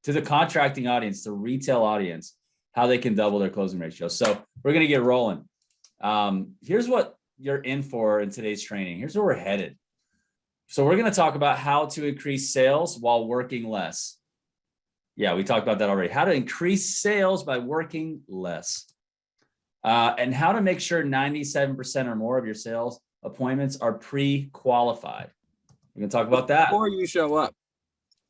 to the contracting audience, the retail audience, how they can double their closing ratio. So we're going to get rolling. Here's what you're in for in today's training. Here's where we're headed. So we're going to talk about how to increase sales while working less. Yeah, we talked about that already. How to increase sales by working less. And how to make sure 97% or more of your sales appointments are pre-qualified. We're going to talk about that. Before you show up.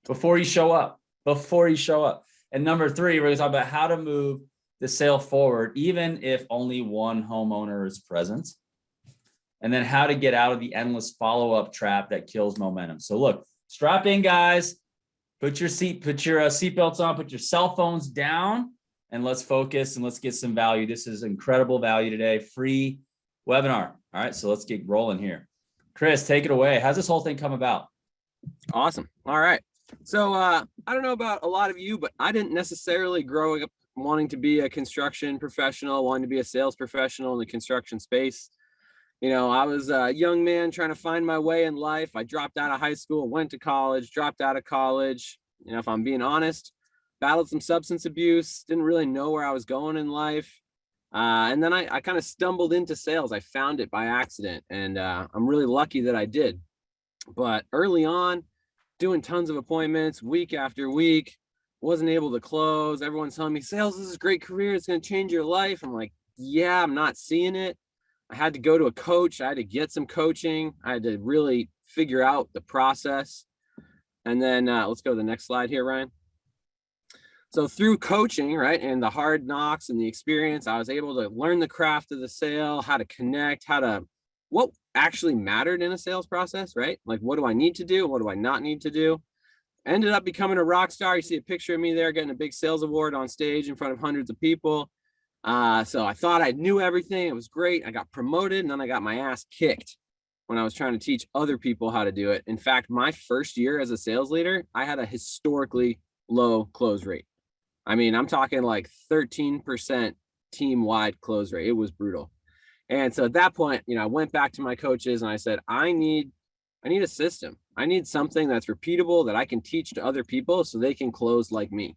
Before you show up. Before you show up. And number 3, we're going to talk about how to move the sale forward, even if only one homeowner is present. And then how to get out of the endless follow-up trap that kills momentum. So look, strap in, guys. Put your seatbelts on, put your cell phones down, and let's focus and let's get some value. This is incredible value today, free webinar. All right, so let's get rolling here. Chris, take it away. How's this whole thing come about? Awesome. All right. So I don't know about a lot of you, but I didn't necessarily grow up wanting to be a construction professional, wanting to be a sales professional in the construction space. You know, I was a young man trying to find my way in life. I dropped out of high school, went to college, dropped out of college. You know, if I'm being honest, battled some substance abuse, didn't really know where I was going in life. And then I kind of stumbled into sales. I found it by accident, and I'm really lucky that I did. But early on, doing tons of appointments week after week, wasn't able to close. Everyone's telling me sales is a great career. It's going to change your life. I'm like, yeah, I'm not seeing it. I had to go to a coach. I had to get some coaching. I had to really figure out the process. And then let's go to the next slide here, Ryan. So through coaching, right, and the hard knocks and the experience, I was able to learn the craft of the sale, how to connect, what actually mattered in a sales process, right? Like, what do I need to do? What do I not need to do? Ended up becoming a rock star. You see a picture of me there getting a big sales award on stage in front of hundreds of people. So I thought I knew everything. It was great. I got promoted, and then I got my ass kicked when I was trying to teach other people how to do it. In fact, my first year as a sales leader, I had a historically low close rate. I mean, I'm talking like 13% team-wide close rate. It was brutal. And so at that point, you know, I went back to my coaches and I said, I need a system. I need something that's repeatable that I can teach to other people so they can close like me.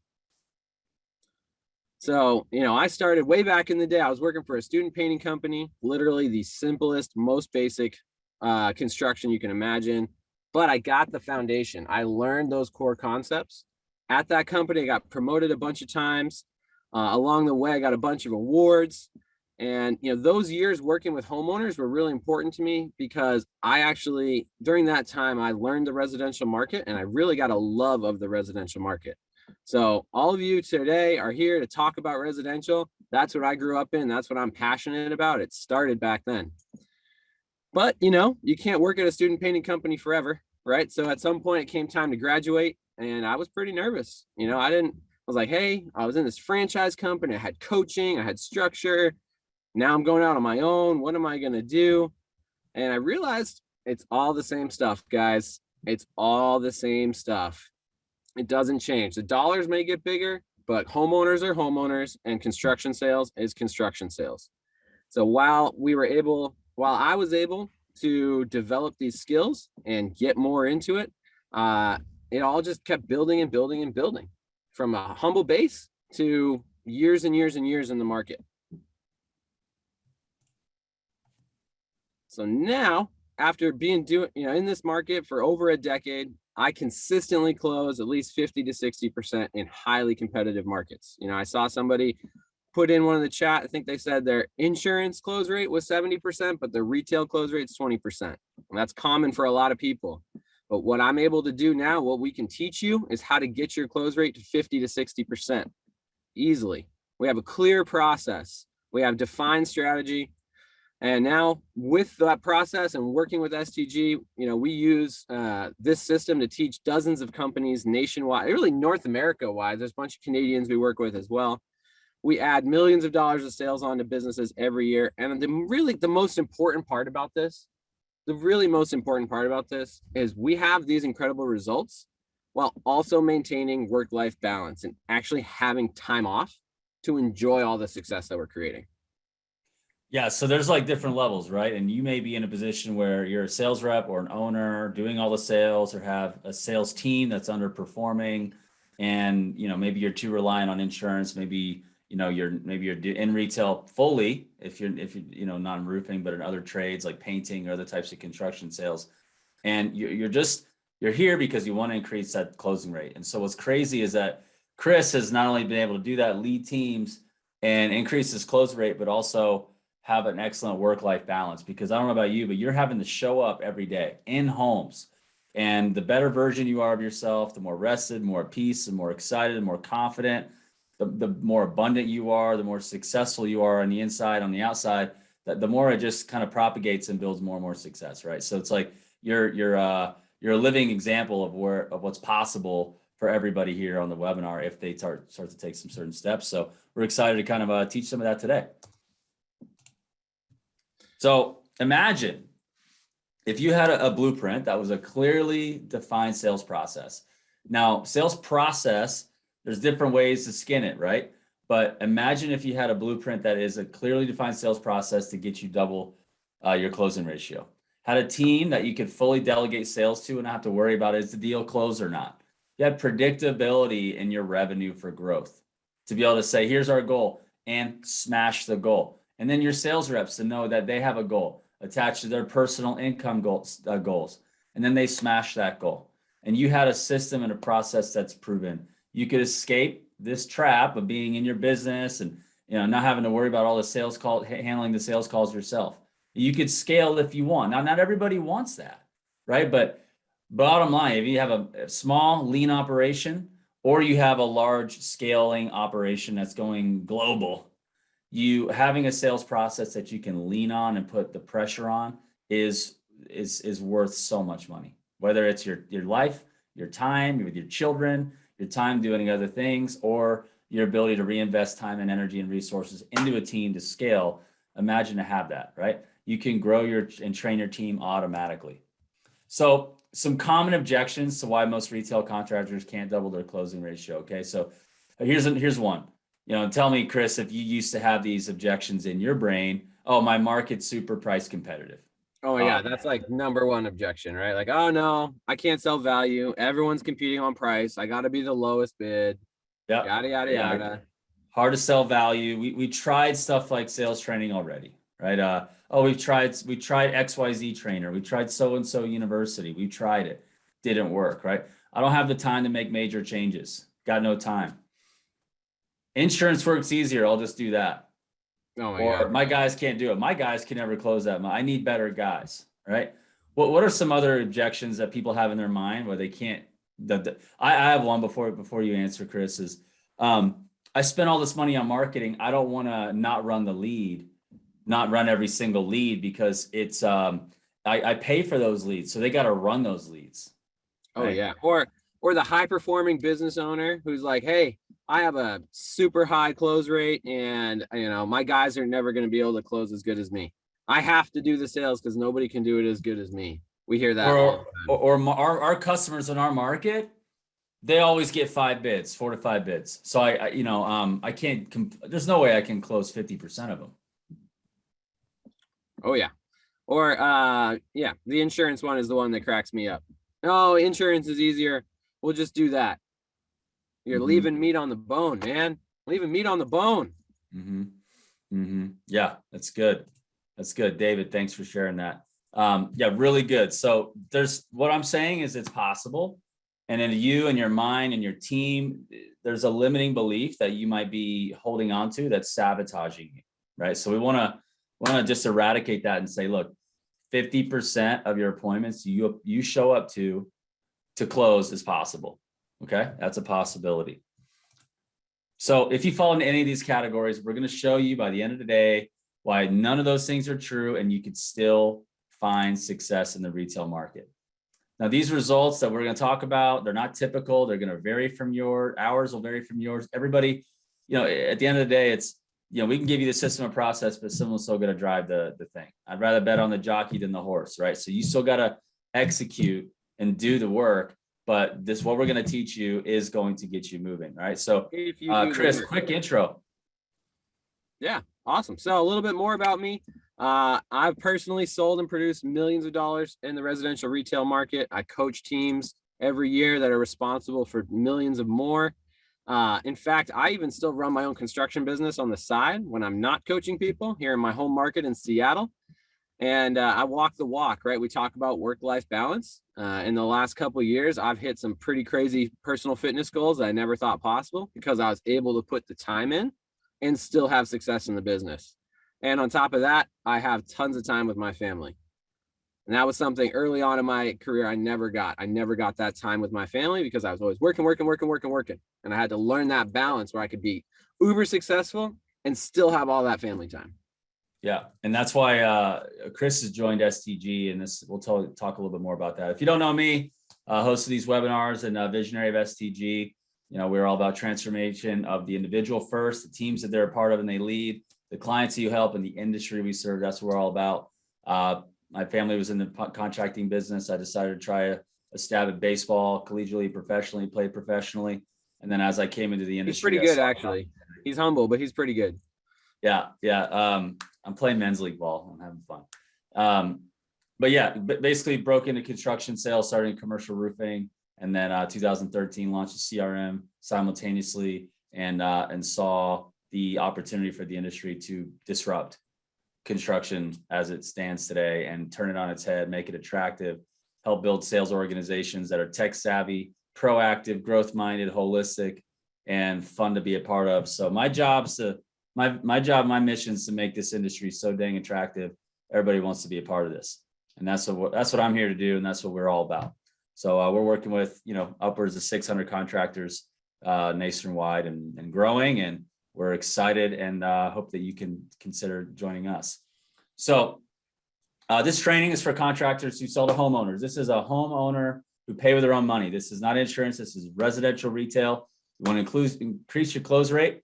So, you know, I started way back in the day. I was working for a student painting company, literally the simplest, most basic construction you can imagine. But I got the foundation. I learned those core concepts. At that company, I got promoted a bunch of times. Along the way, I got a bunch of awards. And, you know, those years working with homeowners were really important to me because I actually, during that time, I learned the residential market and I really got a love of the residential market. So all of you today are here to talk about residential. That's what I grew up in. That's what I'm passionate about. It started back then. But, you know, you can't work at a student painting company forever, right? So at some point it came time to graduate and I was pretty nervous. You know, I was like, hey, I was in this franchise company. I had coaching, I had structure. Now I'm going out on my own. What am I going to do? And I realized it's all the same stuff, guys. It's all the same stuff. It doesn't change. The dollars may get bigger, but homeowners are homeowners and construction sales is construction sales. So while I was able to develop these skills and get more into it, it all just kept building and building and building from a humble base to years and years and years in the market. So now, after being in this market for over a decade, I consistently close at least 50 to 60% in highly competitive markets. You know, I saw somebody put in one of the chat. I think they said their insurance close rate was 70%, but their retail close rate is 20%. And that's common for a lot of people. But what I'm able to do now, what we can teach you is how to get your close rate to 50 to 60% easily. We have a clear process. We have defined strategy. And now with that process and working with STG, you know, we use this system to teach dozens of companies nationwide, really North America wide. There's a bunch of Canadians we work with as well. We add millions of dollars of sales onto businesses every year. And the most important part about this, is we have these incredible results while also maintaining work-life balance and actually having time off to enjoy all the success that we're creating. Yeah, so there's like different levels, right? And you may be in a position where you're a sales rep or an owner doing all the sales or have a sales team that's underperforming and maybe you're too reliant on insurance, maybe you're in retail fully if you're not in roofing, but in other trades like painting or other types of construction sales, and you're here because you want to increase that closing rate. And so what's crazy is that Chris has not only been able to do that, lead teams and increase his close rate, but also have an excellent work-life balance. Because I don't know about you, but you're having to show up every day in homes. And the better version you are of yourself, the more rested, more at peace, and more excited, and more confident, the more abundant you are, the more successful you are on the inside, on the outside, the more it just kind of propagates and builds more and more success, right? So it's like you're a living example of what's possible for everybody here on the webinar if they start to take some certain steps. So we're excited to kind of teach some of that today. So imagine if you had a blueprint that was a clearly defined sales process. Now, sales process, there's different ways to skin it, right? But imagine if you had a blueprint that is a clearly defined sales process to get you double your closing ratio. Had a team that you could fully delegate sales to and not have to worry about is the deal closed or not. You had predictability in your revenue for growth to be able to say, here's our goal, and smash the goal. And then your sales reps to know that they have a goal attached to their personal income goals, and then they smash that goal. And you had a system and a process that's proven. You could escape this trap of being in your business and not having to worry about all the sales call, handling the sales calls yourself. You could scale if you want. Now, not everybody wants that, right? But bottom line, if you have a small, lean operation, or you have a large scaling operation that's going global, you having a sales process that you can lean on and put the pressure on is worth so much money. Whether it's your life, your time with your children, your time doing other things, or your ability to reinvest time and energy and resources into a team to scale. Imagine to have that, right? You can grow and train your team automatically. So some common objections to why most retail contractors can't double their closing ratio. Okay, so here's one. Tell me, Chris, if you used to have these objections in your brain. Oh, my market's super price competitive. Oh yeah, that's like number one objection, right? Like, oh no, I can't sell value. Everyone's competing on price. I got to be the lowest bid. Yeah. Yada yada yada. Hard to sell value. We tried stuff like sales training already, right? We tried XYZ trainer. We tried so and so university. We tried it, didn't work, right? I don't have the time to make major changes. Got no time. Insurance works easier. I'll just do that. Oh my God. My guys can't do it. My guys can never close that much. I need better guys, right? What are some other objections that people have in their mind where they can't? I have one before you answer, Chris. Is I spent all this money on marketing. I don't want to not run the lead, not run every single lead because it's I pay for those leads, so they got to run those leads. Right? Oh yeah, or the high performing business owner who's like, hey, I have a super high close rate and my guys are never going to be able to close as good as me. I have to do the sales because nobody can do it as good as me. We hear that. Or our customers in our market, they always get 5 bids, 4 to 5 bids. So I can't, there's no way I can close 50% of them. Oh yeah. Or the insurance one is the one that cracks me up. No, insurance is easier. We'll just do that. You're leaving meat on the bone, man. Leaving meat on the bone. Yeah, that's good. That's good. David, thanks for sharing that. Yeah, really good. So what I'm saying is it's possible. And in you and your mind and your team, there's a limiting belief that you might be holding on to that's sabotaging you, right? So we want to just eradicate that and say, look, 50% of your appointments you show up to close is possible. Okay, that's a possibility. So if you fall into any of these categories, we're going to show you by the end of the day why none of those things are true and you could still find success in the retail market. Now, these results that we're going to talk about, they're not typical. They're going to vary from ours will vary from yours. Everybody, at the end of the day, it's, we can give you the system and process, but someone's still going to drive the thing. I'd rather bet on the jockey than the horse, right? So you still got to execute and do the work. But what we're going to teach you is going to get you moving, right? So, Chris, quick intro. Yeah, awesome. So a little bit more about me. I've personally sold and produced millions of dollars in the residential retail market. I coach teams every year that are responsible for millions of more. In fact, I even still run my own construction business on the side when I'm not coaching people here in my home market in Seattle. And I walk the walk, right? We talk about work-life balance. In the last couple of years, I've hit some pretty crazy personal fitness goals that I never thought possible because I was able to put the time in and still have success in the business. And on top of that, I have tons of time with my family. And that was something early on in my career I never got. I never got that time with my family because I was always working. And I had to learn that balance where I could be uber successful and still have all that family time. Yeah. And that's why Chris has joined STG, and this we'll talk a little bit more about that. If you don't know me, host of these webinars and visionary of STG, we're all about transformation of the individual first, the teams that they're a part of and they lead, the clients you help, and the industry we serve. That's what we're all about. My family was in the contracting business. I decided to try a stab at baseball, collegially, professionally, played professionally. And then as I came into the industry, he's pretty good, actually. He's humble, but he's pretty good. Yeah. I'm playing men's league ball. I'm having fun. But basically broke into construction sales, starting commercial roofing, and then 2013 launched a CRM simultaneously, and saw the opportunity for the industry to disrupt construction as it stands today and turn it on its head, make it attractive, help build sales organizations that are tech savvy, proactive, growth minded, holistic, and fun to be a part of. So my mission is to make this industry so dang attractive. Everybody wants to be a part of this. And that's what I'm here to do. And that's what we're all about. So we're working with, upwards of 600 contractors nationwide and growing, and we're excited and hope that you can consider joining us. So this training is for contractors who sell to homeowners. This is a homeowner who pay with their own money. This is not insurance. This is residential retail. You want to increase your close rate.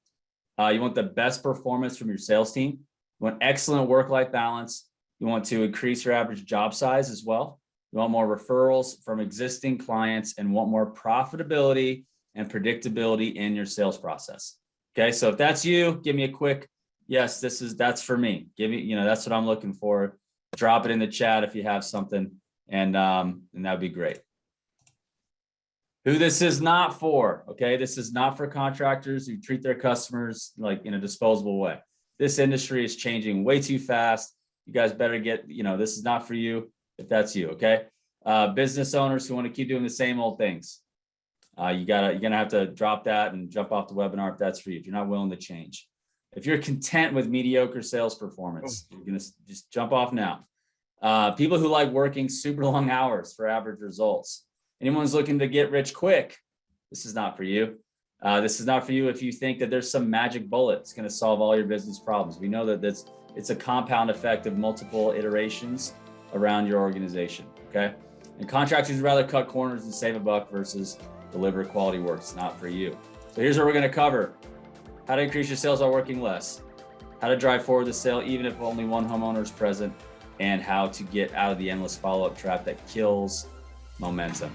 You want the best performance from your sales team. You want excellent work-life balance. You want to increase your average job size as well. You want more referrals from existing clients and want more profitability and predictability in your sales process. Okay, so if that's you, give me a quick yes. That's for me. Give me, that's what I'm looking for. Drop it in the chat if you have something, and that'd be great. Who this is not for, okay? This is not for contractors who treat their customers like in a disposable way. This industry is changing way too fast. You guys better get, this is not for you if that's you, okay? Business owners who want to keep doing the same old things. You're gonna have to drop that and jump off the webinar if that's for you, if you're not willing to change. If you're content with mediocre sales performance, you're gonna just jump off now. People who like working super long hours for average results. Anyone's looking to get rich quick, this is not for you. This is not for you if you think that there's some magic bullet that's going to solve all your business problems. We know that it's a compound effect of multiple iterations around your organization, okay? And contractors would rather cut corners and save a buck versus deliver quality work. It's not for you. So here's what we're going to cover: how to increase your sales while working less, how to drive forward the sale even if only one homeowner is present, and how to get out of the endless follow-up trap that kills momentum.